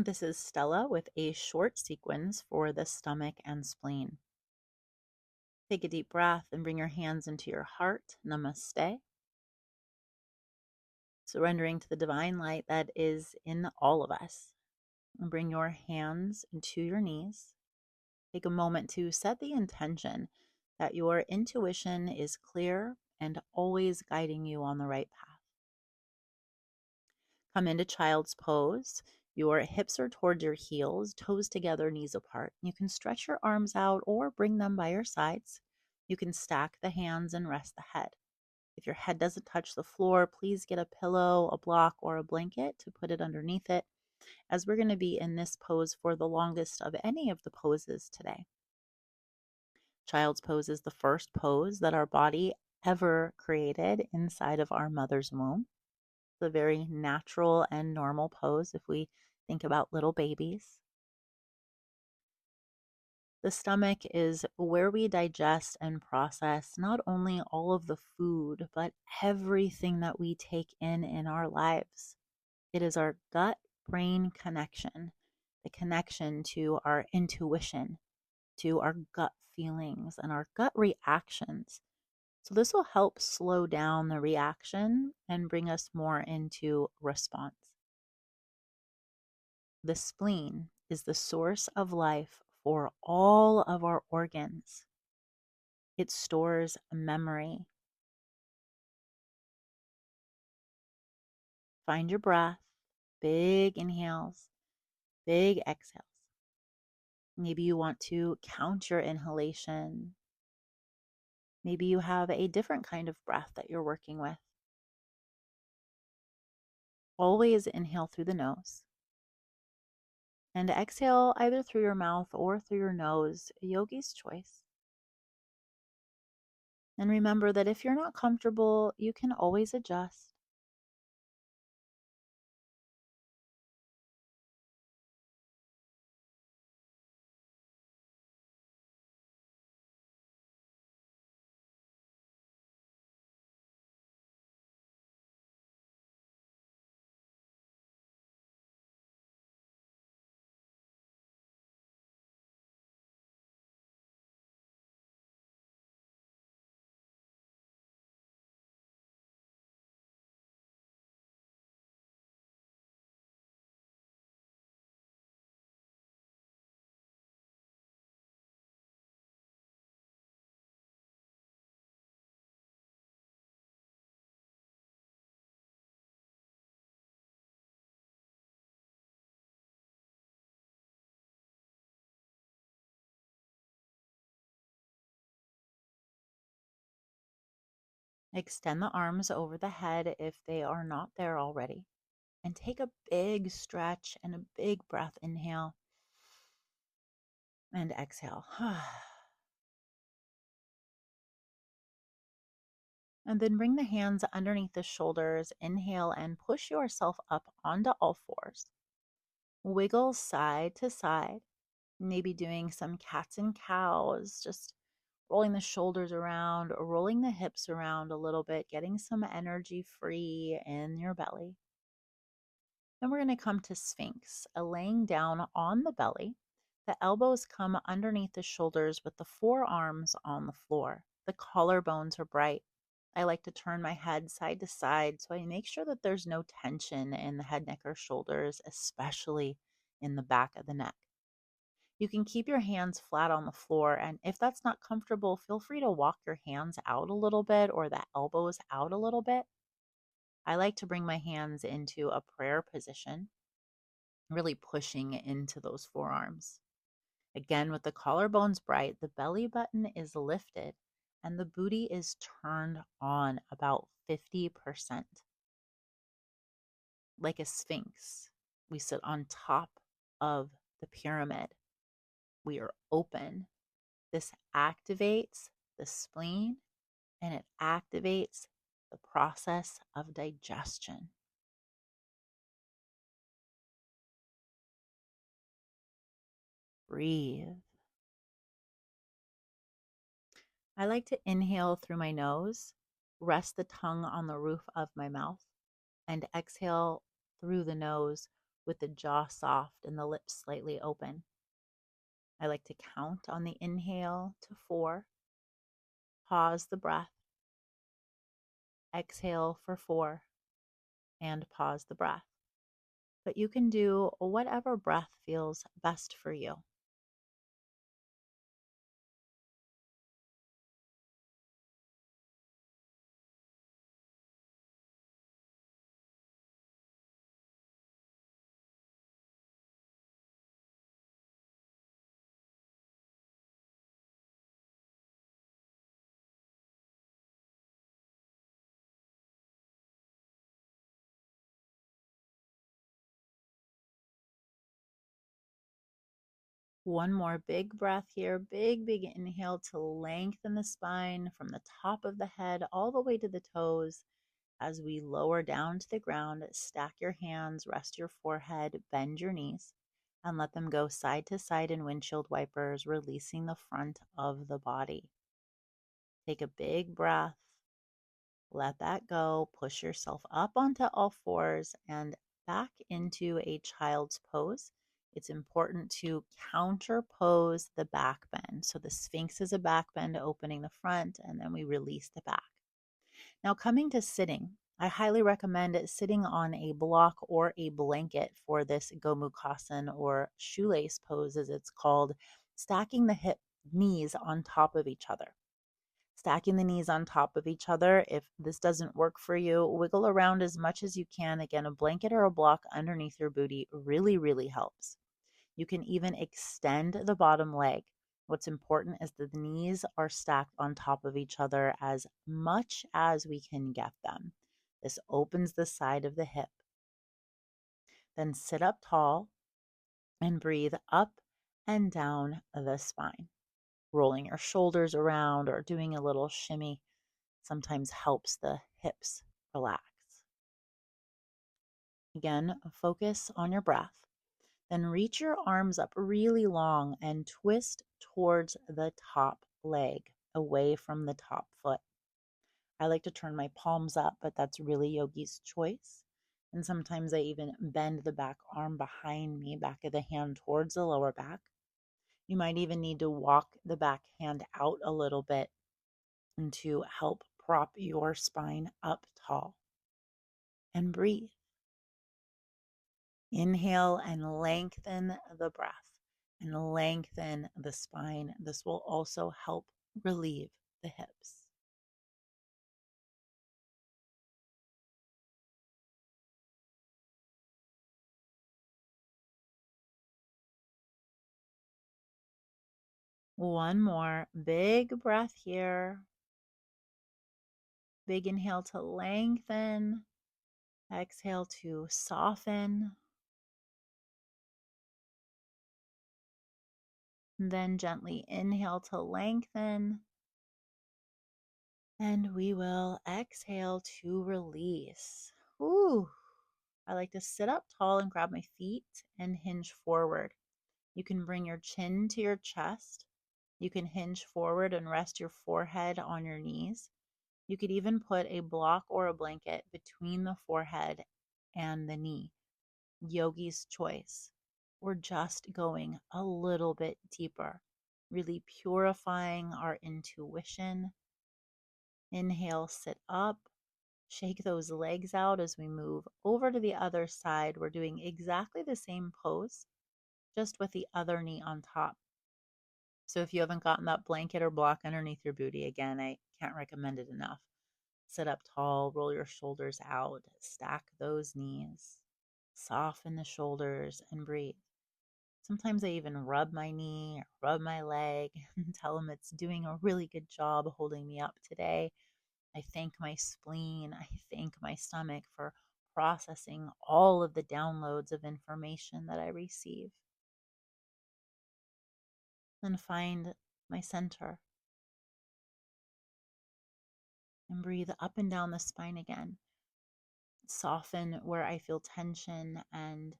This is Stella with a short sequence for the stomach and spleen. Take a deep breath and bring your hands into your heart. Namaste. Surrendering to the divine light that is in all of us. And bring your hands into your knees. Take a moment to set the intention that your intuition is clear and always guiding you on the right path. Come into child's pose. Your hips are towards your heels, toes together, knees apart. You can stretch your arms out or bring them by your sides. You can stack the hands and rest the head. If your head doesn't touch the floor, please get a pillow, a block, or a blanket to put it underneath it, as we're going to be in this pose for the longest of any of the poses today. Child's pose is the first pose that our body ever created inside of our mother's womb. It's a very natural and normal pose if we think about little babies. The stomach is where we digest and process not only all of the food, but everything that we take in our lives. It is our gut-brain connection, the connection to our intuition, to our gut feelings and our gut reactions. So this will help slow down the reaction and bring us more into response. The spleen is the source of life for all of our organs. It stores memory. Find your breath, big inhales, big exhales. Maybe you want to count your inhalation. Maybe you have a different kind of breath that you're working with. Always inhale through the nose and exhale either through your mouth or through your nose, a yogi's choice. And remember that if you're not comfortable, you can always adjust. Extend the arms over the head if they are not there already. And take a big stretch and a big breath. Inhale and exhale. And then bring the hands underneath the shoulders. Inhale and push yourself up onto all fours. Wiggle side to side. Maybe doing some cats and cows, just rolling the shoulders around, rolling the hips around a little bit, getting some energy free in your belly. Then we're going to come to Sphinx, laying down on the belly. The elbows come underneath the shoulders with the forearms on the floor. The collarbones are bright. I like to turn my head side to side so I make sure that there's no tension in the head, neck, or shoulders, especially in the back of the neck. You can keep your hands flat on the floor, and if that's not comfortable, feel free to walk your hands out a little bit or the elbows out a little bit. I like to bring my hands into a prayer position, really pushing into those forearms. Again, with the collarbones bright, the belly button is lifted, and the booty is turned on about 50%. Like a sphinx, we sit on top of the pyramid. We are open. This activates the spleen and it activates the process of digestion. Breathe. I like to inhale through my nose, rest the tongue on the roof of my mouth, and exhale through the nose, with the jaw soft and the lips slightly open. I like to count on the inhale to 4, pause the breath, exhale for 4, and pause the breath. But you can do whatever breath feels best for you. One more big breath here. Big, big inhale to lengthen the spine from the top of the head all the way to the toes. As we lower down to the ground, stack your hands, rest your forehead, bend your knees, and let them go side to side in windshield wipers, releasing the front of the body. Take a big breath. Let that go. Push yourself up onto all fours and back into a child's pose. It's important to counterpose the back bend. So the Sphinx is a back bend, opening the front, and then we release the back. Now, coming to sitting, I highly recommend sitting on a block or a blanket for this Gomukhasana or shoelace pose, as it's called, stacking the knees on top of each other. Stacking the knees on top of each other. If this doesn't work for you, wiggle around as much as you can. Again, a blanket or a block underneath your booty really, really helps. You can even extend the bottom leg. What's important is that the knees are stacked on top of each other as much as we can get them. This opens the side of the hip. Then sit up tall and breathe up and down the spine. Rolling your shoulders around or doing a little shimmy sometimes helps the hips relax. Again, focus on your breath. Then reach your arms up really long and twist towards the top leg, away from the top foot. I like to turn my palms up, but that's really yogi's choice. And sometimes I even bend the back arm behind me, back of the hand towards the lower back. You might even need to walk the back hand out a little bit and to help prop your spine up tall. And breathe. Inhale and lengthen the breath and lengthen the spine. This will also help relieve the hips. One more big breath here. Big inhale to lengthen. Exhale to soften. Then gently inhale to lengthen. And we will exhale to release. Ooh. I like to sit up tall and grab my feet and hinge forward. You can bring your chin to your chest. You can hinge forward and rest your forehead on your knees. You could even put a block or a blanket between the forehead and the knee. Yogi's choice. We're just going a little bit deeper, really purifying our intuition. Inhale, sit up. Shake those legs out as we move over to the other side. We're doing exactly the same pose, just with the other knee on top. So if you haven't gotten that blanket or block underneath your booty, again, I can't recommend it enough. Sit up tall, roll your shoulders out, stack those knees, soften the shoulders, and breathe. Sometimes I even rub my knee or rub my leg and tell them it's doing a really good job holding me up today. I thank my spleen. I thank my stomach for processing all of the downloads of information that I receive. Then find my center and breathe up and down the spine again. Soften where I feel tension and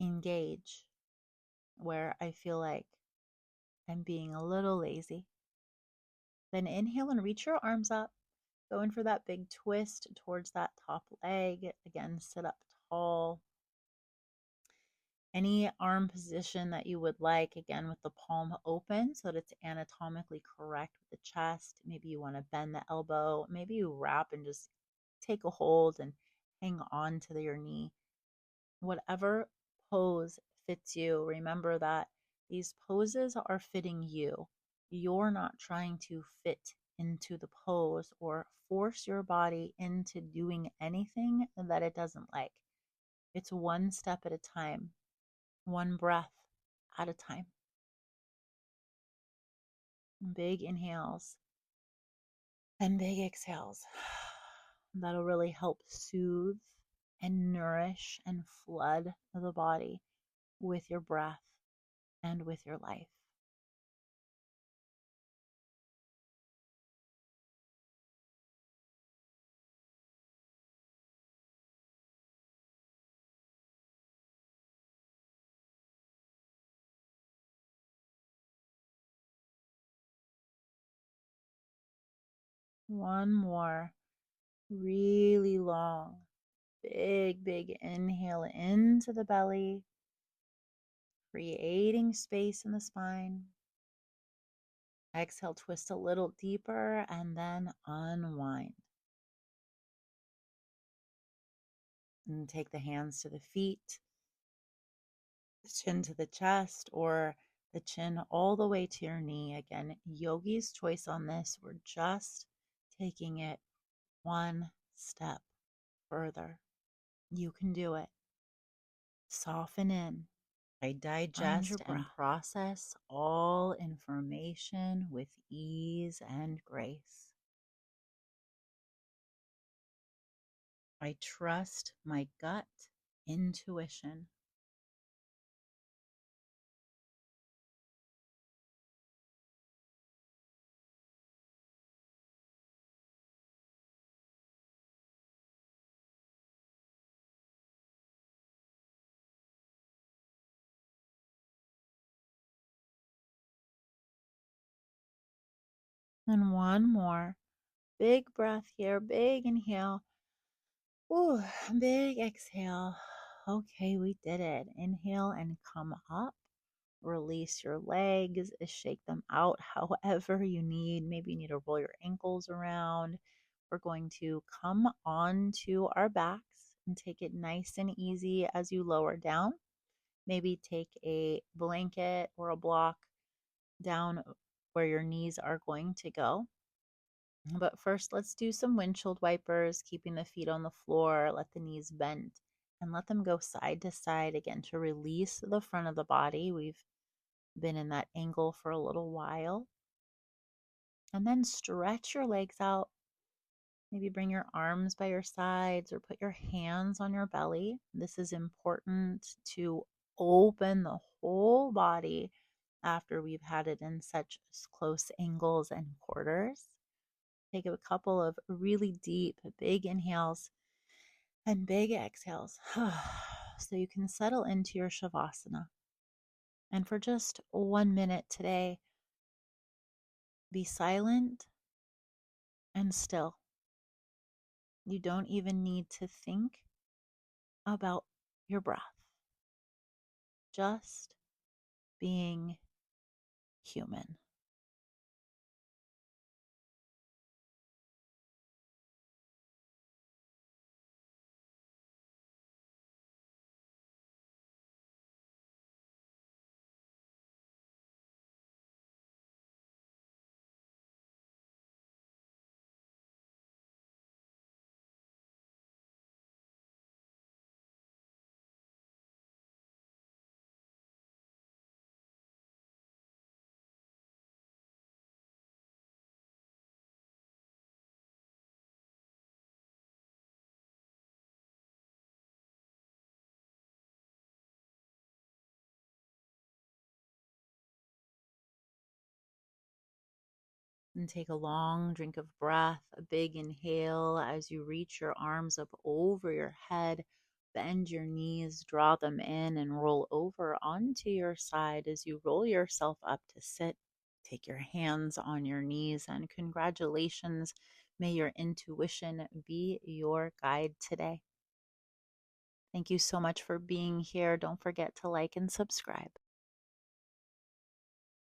engage where I feel like I'm being a little lazy. Then inhale and reach your arms up. Go in for that big twist towards that top leg. Again, sit up tall. Any arm position that you would like, again, with the palm open so that it's anatomically correct with the chest. Maybe you want to bend the elbow. Maybe you wrap and just take a hold and hang on to your knee. Whatever pose fits you, remember that these poses are fitting you. You're not trying to fit into the pose or force your body into doing anything that it doesn't like. It's one step at a time, one breath at a time. Big inhales and big exhales. That'll really help soothe and nourish and flood the body with your breath and with your life. One more really long, big inhale into the belly, creating space in the spine. Exhale, twist a little deeper and then unwind. And take the hands to the feet, the chin to the chest, or the chin all the way to your knee. Again, yogi's choice on this. We're just taking it one step further. You can do it. Soften in. I digest and process all information with ease and grace. I trust my gut intuition. And one more big breath here, big inhale. Ooh, big exhale. Okay, we did it. Inhale and come up. Release your legs, shake them out however you need. Maybe you need to roll your ankles around. We're going to come onto our backs and take it nice and easy as you lower down. Maybe take a blanket or a block down where your knees are going to go. But first, let's do some windshield wipers, keeping the feet on the floor. Let the knees bend and let them go side to side again to release the front of the body. We've been in that angle for a little while. And then stretch your legs out. Maybe bring your arms by your sides or put your hands on your belly. This is important to open the whole body after we've had it in such close angles and quarters. Take a couple of really deep, big inhales and big exhales so you can settle into your Shavasana. And for just 1 minute today, be silent and still. You don't even need to think about your breath, just being human. And take a long drink of breath, a big inhale as you reach your arms up over your head. Bend your knees, draw them in, and roll over onto your side as you roll yourself up to sit. Take your hands on your knees, and congratulations. May your intuition be your guide today. Thank you so much for being here. Don't forget to like and subscribe.